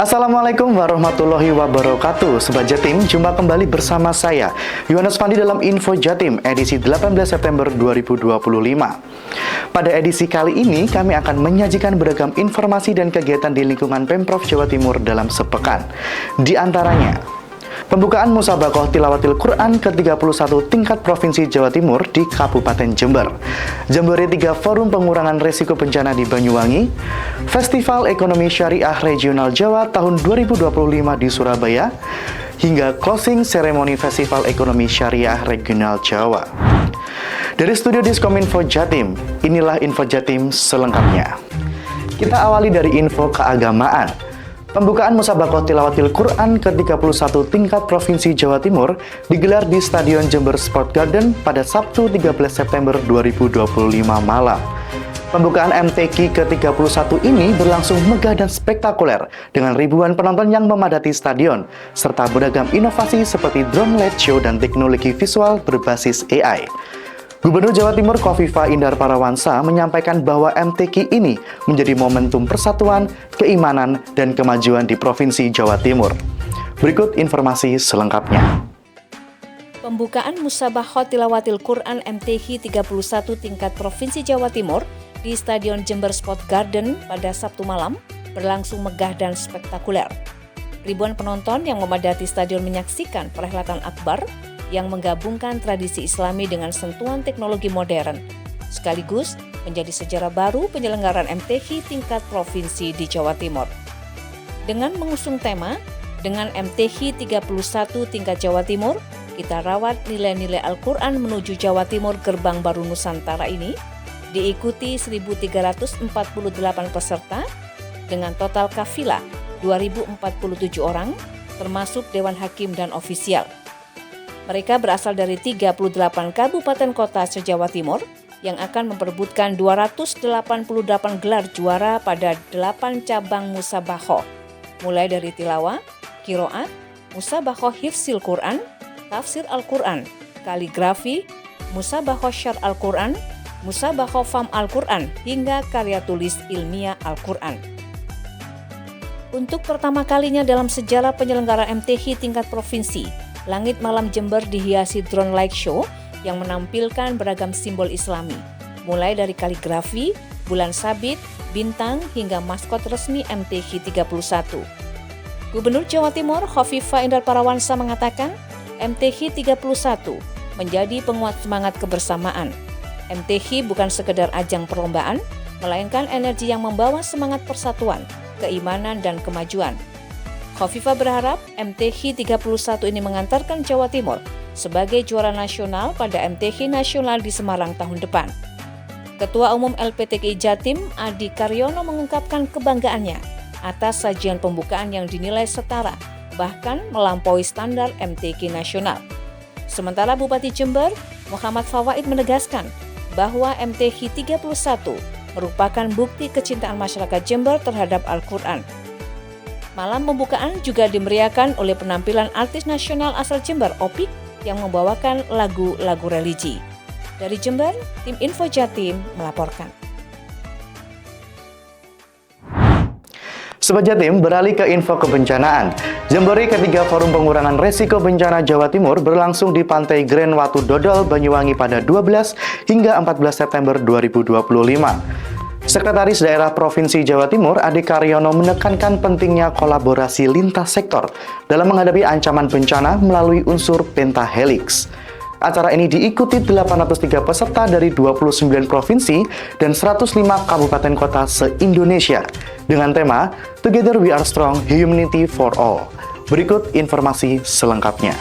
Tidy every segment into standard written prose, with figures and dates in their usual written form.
Assalamualaikum warahmatullahi wabarakatuh. Sobat Jatim, jumpa kembali bersama saya, Yohanes Fandi dalam Info Jatim, edisi 18 September 2025. Pada edisi kali ini, kami akan menyajikan beragam informasi dan kegiatan di lingkungan Pemprov Jawa Timur dalam sepekan. Di antaranya, pembukaan Musabaqah Tilawatil Quran ke-31 tingkat Provinsi Jawa Timur di Kabupaten Jember. Jemberi 3 Forum Pengurangan Resiko Bencana di Banyuwangi, Festival Ekonomi Syariah Regional Jawa tahun 2025 di Surabaya, hingga closing seremoni Festival Ekonomi Syariah Regional Jawa. Dari studio Diskominfo Jatim, inilah Info Jatim selengkapnya. Kita awali dari info keagamaan. Pembukaan Musabaqah Tilawatil Quran ke-31 tingkat Provinsi Jawa Timur digelar di Stadion Jember Sport Garden pada Sabtu 13 September 2025 malam. Pembukaan MTQ ke-31 ini berlangsung megah dan spektakuler dengan ribuan penonton yang memadati stadion, serta beragam inovasi seperti drone light show dan teknologi visual berbasis AI. Gubernur Jawa Timur Khofifah Indar Parawansa menyampaikan bahwa MTQ ini menjadi momentum persatuan, keimanan, dan kemajuan di Provinsi Jawa Timur. Berikut informasi selengkapnya. Pembukaan Musabaqah Tilawatil Quran MTQ 31 tingkat Provinsi Jawa Timur di Stadion Jember Sport Garden pada Sabtu malam berlangsung megah dan spektakuler. Ribuan penonton yang memadati stadion menyaksikan perhelatan akbar yang menggabungkan tradisi Islami dengan sentuhan teknologi modern, sekaligus menjadi sejarah baru penyelenggaraan MTQ tingkat provinsi di Jawa Timur. Dengan mengusung tema, dengan MTQ 31 tingkat Jawa Timur, kita rawat nilai-nilai Al-Quran menuju Jawa Timur Gerbang Baru Nusantara ini, diikuti 1.348 peserta dengan total kafilah 2.047 orang, termasuk Dewan Hakim dan ofisial. Mereka berasal dari 38 kabupaten kota se-Jawa Timur yang akan memperebutkan 288 gelar juara pada 8 cabang Musabaqah, mulai dari tilawah, qiraat, Musabaqah Hifzil Quran, Tafsir Al-Quran, kaligrafi, Musabaqah Syar Al-Quran, Musabaqah Faham Al-Quran, hingga karya tulis ilmiah Al-Quran. Untuk pertama kalinya dalam sejarah penyelenggaraan MTQ tingkat provinsi, Langit Malam Jember dihiasi drone light show yang menampilkan beragam simbol Islami, mulai dari kaligrafi, bulan sabit, bintang, hingga maskot resmi MTQ 31. Gubernur Jawa Timur Khofifah Indar Parawansa mengatakan, MTQ 31 menjadi penguat semangat kebersamaan. MTQ bukan sekedar ajang perlombaan, melainkan energi yang membawa semangat persatuan, keimanan, dan kemajuan. Khofifah berharap MTQ 31 ini mengantarkan Jawa Timur sebagai juara nasional pada MTQ nasional di Semarang tahun depan. Ketua Umum LPTKI Jatim, Adi Karyono, mengungkapkan kebanggaannya atas sajian pembukaan yang dinilai setara, bahkan melampaui standar MTQ nasional. Sementara Bupati Jember, Muhammad Fawaid, menegaskan bahwa MTQ 31 merupakan bukti kecintaan masyarakat Jember terhadap Al-Quran. Malam pembukaan juga dimeriahkan oleh penampilan artis nasional asal Jember, Opik, yang membawakan lagu-lagu religi. Dari Jember, tim Info Jatim melaporkan. Sobat Jatim, beralih ke info kebencanaan. Jemberi ketiga Forum Pengurangan Resiko Bencana Jawa Timur berlangsung di Pantai Grand Watu Dodol, Banyuwangi pada 12 hingga 14 September 2025. Sekretaris Daerah Provinsi Jawa Timur, Adi Karyono, menekankan pentingnya kolaborasi lintas sektor dalam menghadapi ancaman bencana melalui unsur pentahelix. Acara ini diikuti 803 peserta dari 29 provinsi dan 105 kabupaten kota se-Indonesia dengan tema Together We Are Strong, Humanity for All. Berikut informasi selengkapnya.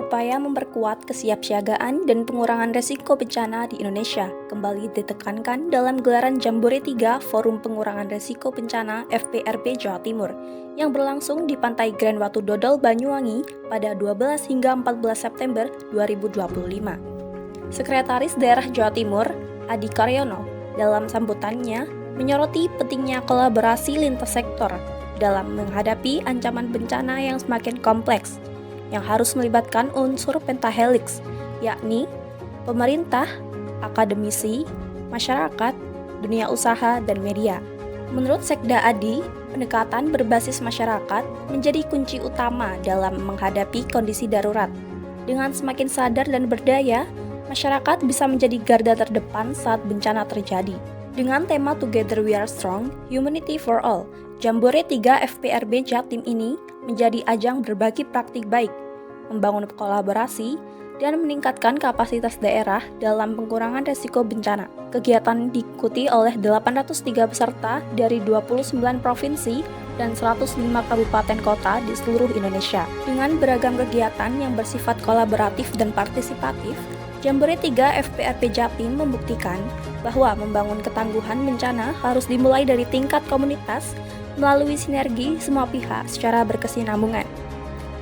Upaya memperkuat kesiapsiagaan dan pengurangan resiko bencana di Indonesia kembali ditekankan dalam gelaran Jambore 3 Forum Pengurangan Resiko Bencana FPRB Jawa Timur yang berlangsung di Pantai Grand Watu Dodol, Banyuwangi pada 12 hingga 14 September 2025. Sekretaris Daerah Jawa Timur, Adi Karyono, dalam sambutannya menyoroti pentingnya kolaborasi lintas sektor dalam menghadapi ancaman bencana yang semakin kompleks, yang harus melibatkan unsur pentahelix, yakni pemerintah, akademisi, masyarakat, dunia usaha, dan media. Menurut Sekda Adi, pendekatan berbasis masyarakat menjadi kunci utama dalam menghadapi kondisi darurat. Dengan semakin sadar dan berdaya, masyarakat bisa menjadi garda terdepan saat bencana terjadi. Dengan tema Together We Are Strong, Humanity for All, Jambore 3 FPRB Jatim ini menjadi ajang berbagi praktik baik, membangun kolaborasi, dan meningkatkan kapasitas daerah dalam pengurangan resiko bencana. Kegiatan diikuti oleh 803 peserta dari 29 provinsi dan 105 kabupaten kota di seluruh Indonesia. Dengan beragam kegiatan yang bersifat kolaboratif dan partisipatif, Jambore 3 FPRB Jatim membuktikan bahwa membangun ketangguhan bencana harus dimulai dari tingkat komunitas melalui sinergi semua pihak secara berkesinambungan.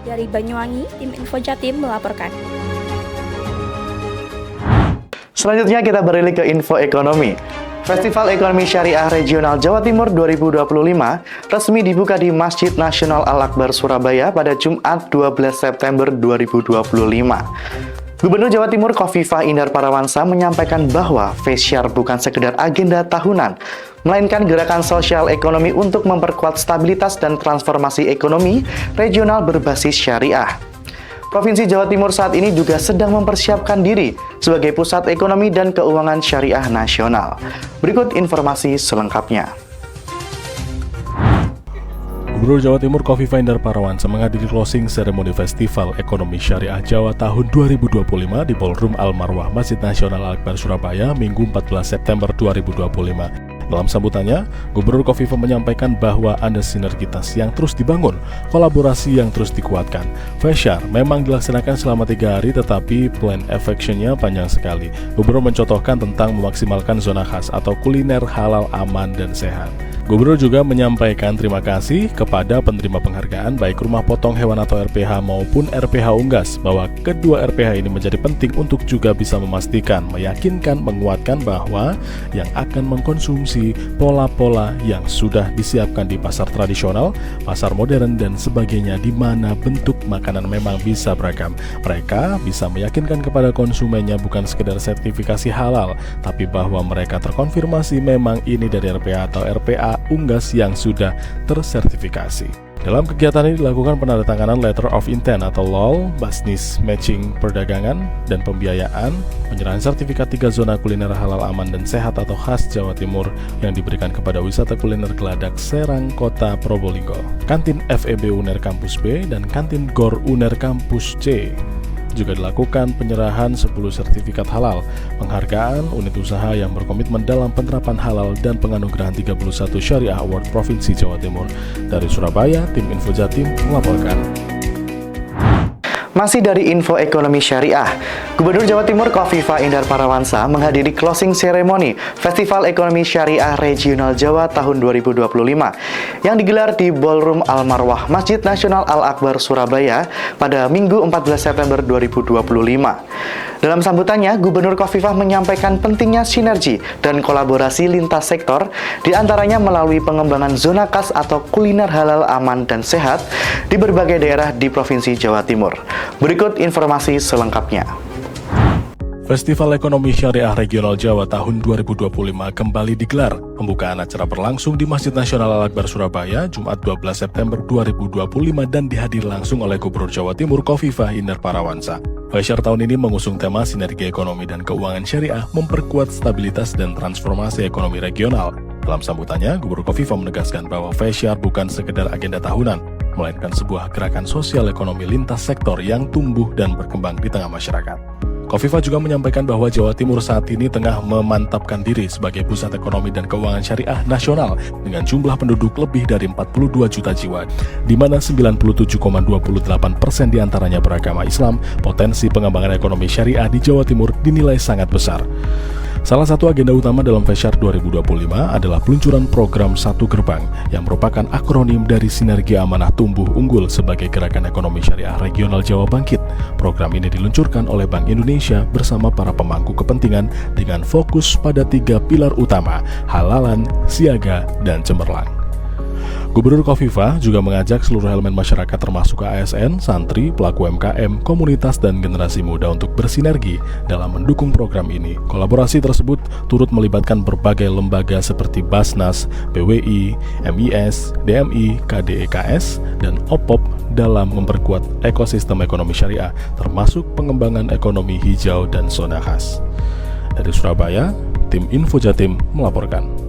Dari Banyuwangi, tim Info Jatim melaporkan. Selanjutnya kita beralih ke info ekonomi. Festival Ekonomi Syariah Regional Jawa Timur 2025 resmi dibuka di Masjid Nasional Al-Akbar Surabaya pada Jumat 12 September 2025. Gubernur Jawa Timur Khofifah Indar Parawansa menyampaikan bahwa Fesyar bukan sekedar agenda tahunan, melainkan gerakan sosial ekonomi untuk memperkuat stabilitas dan transformasi ekonomi regional berbasis syariah. Provinsi Jawa Timur saat ini juga sedang mempersiapkan diri sebagai pusat ekonomi dan keuangan syariah nasional. Berikut informasi selengkapnya. Gubernur Jawa Timur Khofifah Indar Parawansa menghadiri closing seremoni Festival Ekonomi Syariah Jawa tahun 2025 di Ballroom Al-Marwah Masjid Nasional Al-Akbar Surabaya Minggu 14 September 2025. Dalam sambutannya, Gubernur Khofifah menyampaikan bahwa ada sinergitas yang terus dibangun, kolaborasi yang terus dikuatkan. Fesyar memang dilaksanakan selama 3 hari, tetapi plan of action-nya panjang sekali. Gubernur mencontohkan tentang memaksimalkan zona khas atau kuliner halal, aman, dan sehat. Gubernur juga menyampaikan terima kasih kepada penerima penghargaan baik Rumah Potong Hewan atau RPH maupun RPH Unggas, bahwa kedua RPH ini menjadi penting untuk juga bisa memastikan, meyakinkan, menguatkan bahwa yang akan mengkonsumsi pola-pola yang sudah disiapkan di pasar tradisional, pasar modern, dan sebagainya, di mana bentuk makanan memang bisa beragam. Mereka bisa meyakinkan kepada konsumennya bukan sekedar sertifikasi halal, tapi bahwa mereka terkonfirmasi memang ini dari RPH atau RPA Unggas yang sudah tersertifikasi. Dalam kegiatan ini dilakukan penandatanganan Letter of Intent atau LOL, Business Matching Perdagangan dan Pembiayaan, penyerahan sertifikat 3 zona kuliner halal, aman, dan sehat atau khas Jawa Timur yang diberikan kepada wisata kuliner Geladak Serang Kota Probolinggo, Kantin FEB UNER Kampus B, dan Kantin GOR UNER Kampus C. Juga dilakukan penyerahan 10 sertifikat halal, penghargaan unit usaha yang berkomitmen dalam penerapan halal, dan penganugerahan 31 Syariah Award Provinsi Jawa Timur. Dari Surabaya, tim Info Jatim melaporkan. Masih dari info ekonomi syariah, Gubernur Jawa Timur Khofifah Indar Parawansa menghadiri closing ceremony Festival Ekonomi Syariah Regional Jawa tahun 2025 yang digelar di Ballroom Al-Marwah Masjid Nasional Al-Akbar Surabaya pada Minggu 14 September 2025. Dalam sambutannya, Gubernur Khofifah menyampaikan pentingnya sinergi dan kolaborasi lintas sektor, diantaranya melalui pengembangan zona khas atau kuliner halal, aman, dan sehat di berbagai daerah di Provinsi Jawa Timur. Berikut informasi selengkapnya. Festival Ekonomi Syariah Regional Jawa tahun 2025 kembali digelar. Pembukaan acara berlangsung di Masjid Nasional Al-Akbar Surabaya, Jumat 12 September 2025 dan dihadiri langsung oleh Gubernur Jawa Timur Khofifah Indar Parawansa. Fesyar tahun ini mengusung tema Sinergi Ekonomi dan Keuangan Syariah, memperkuat stabilitas dan transformasi ekonomi regional. Dalam sambutannya, Gubernur Khofifah menegaskan bahwa Fesyar bukan sekedar agenda tahunan, melainkan sebuah gerakan sosial ekonomi lintas sektor yang tumbuh dan berkembang di tengah masyarakat. Khofifah juga menyampaikan bahwa Jawa Timur saat ini tengah memantapkan diri sebagai pusat ekonomi dan keuangan syariah nasional dengan jumlah penduduk lebih dari 42 juta jiwa, di mana 97,28% diantaranya beragama Islam. Potensi pengembangan ekonomi syariah di Jawa Timur dinilai sangat besar. Salah satu agenda utama dalam Fesyar 2025 adalah peluncuran program Satu Gerbang yang merupakan akronim dari Sinergi Amanah Tumbuh Unggul sebagai Gerakan Ekonomi Syariah Regional Jawa Bangkit. Program ini diluncurkan oleh Bank Indonesia bersama para pemangku kepentingan dengan fokus pada 3 pilar utama: halalan, siaga, dan cemerlang. Gubernur Khofifah juga mengajak seluruh elemen masyarakat termasuk ASN, santri, pelaku UMKM, komunitas, dan generasi muda untuk bersinergi dalam mendukung program ini. Kolaborasi tersebut turut melibatkan berbagai lembaga seperti Basnas, PWI, MIS, DMI, KDEKS, dan OPOP dalam memperkuat ekosistem ekonomi syariah, termasuk pengembangan ekonomi hijau dan zona khas. Dari Surabaya, tim Info Jatim melaporkan.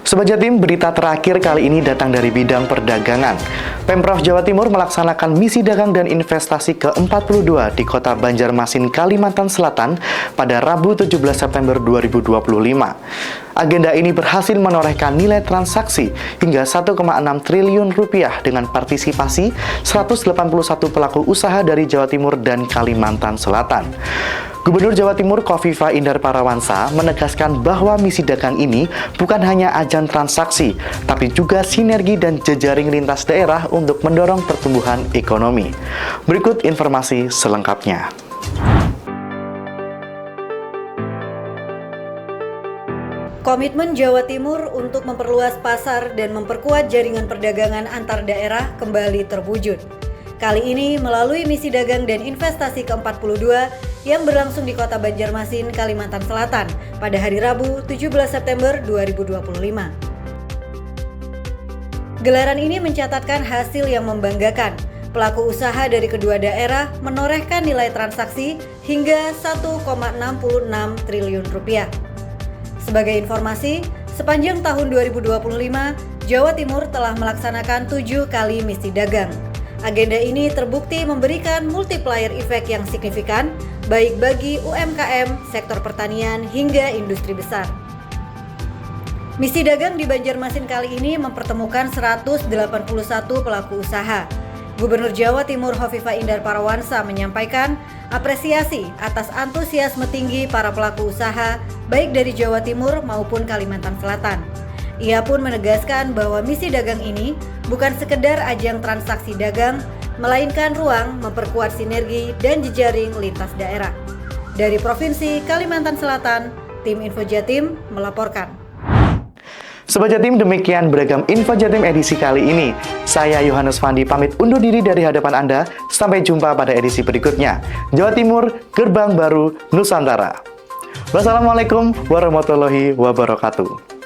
Sobat Jatim, berita terakhir kali ini datang dari bidang perdagangan. Pemprov Jawa Timur melaksanakan misi dagang dan investasi ke-42 di Kota Banjarmasin, Kalimantan Selatan pada Rabu 17 September 2025. Agenda ini berhasil menorehkan nilai transaksi hingga 1,6 triliun rupiah dengan partisipasi 181 pelaku usaha dari Jawa Timur dan Kalimantan Selatan. Gubernur Jawa Timur Khofifah Indar Parawansa menegaskan bahwa misi dagang ini bukan hanya ajang transaksi, tapi juga sinergi dan jejaring lintas daerah untuk mendorong pertumbuhan ekonomi. Berikut informasi selengkapnya. Komitmen Jawa Timur untuk memperluas pasar dan memperkuat jaringan perdagangan antar daerah kembali terwujud. Kali ini melalui misi dagang dan investasi ke-42 yang berlangsung di Kota Banjarmasin, Kalimantan Selatan pada hari Rabu 17 September 2025. Gelaran ini mencatatkan hasil yang membanggakan. Pelaku usaha dari kedua daerah menorehkan nilai transaksi hingga 1,66 triliun rupiah. Sebagai informasi, sepanjang tahun 2025, Jawa Timur telah melaksanakan 7 kali misi dagang. Agenda ini terbukti memberikan multiplier effect yang signifikan, baik bagi UMKM, sektor pertanian, hingga industri besar. Misi dagang di Banjarmasin kali ini mempertemukan 181 pelaku usaha. Gubernur Jawa Timur Khofifah Indar Parawansa menyampaikan apresiasi atas antusiasme tinggi para pelaku usaha, baik dari Jawa Timur maupun Kalimantan Selatan. Ia pun menegaskan bahwa misi dagang ini bukan sekedar ajang transaksi dagang, melainkan ruang memperkuat sinergi dan jejaring lintas daerah. Dari Provinsi Kalimantan Selatan, tim Info Jatim melaporkan. Sobat Jatim, demikian beragam Info Jatim edisi kali ini. Saya Yohanes Fandi pamit undur diri dari hadapan Anda. Sampai jumpa pada edisi berikutnya. Jawa Timur, Gerbang Baru Nusantara. Wassalamualaikum warahmatullahi wabarakatuh.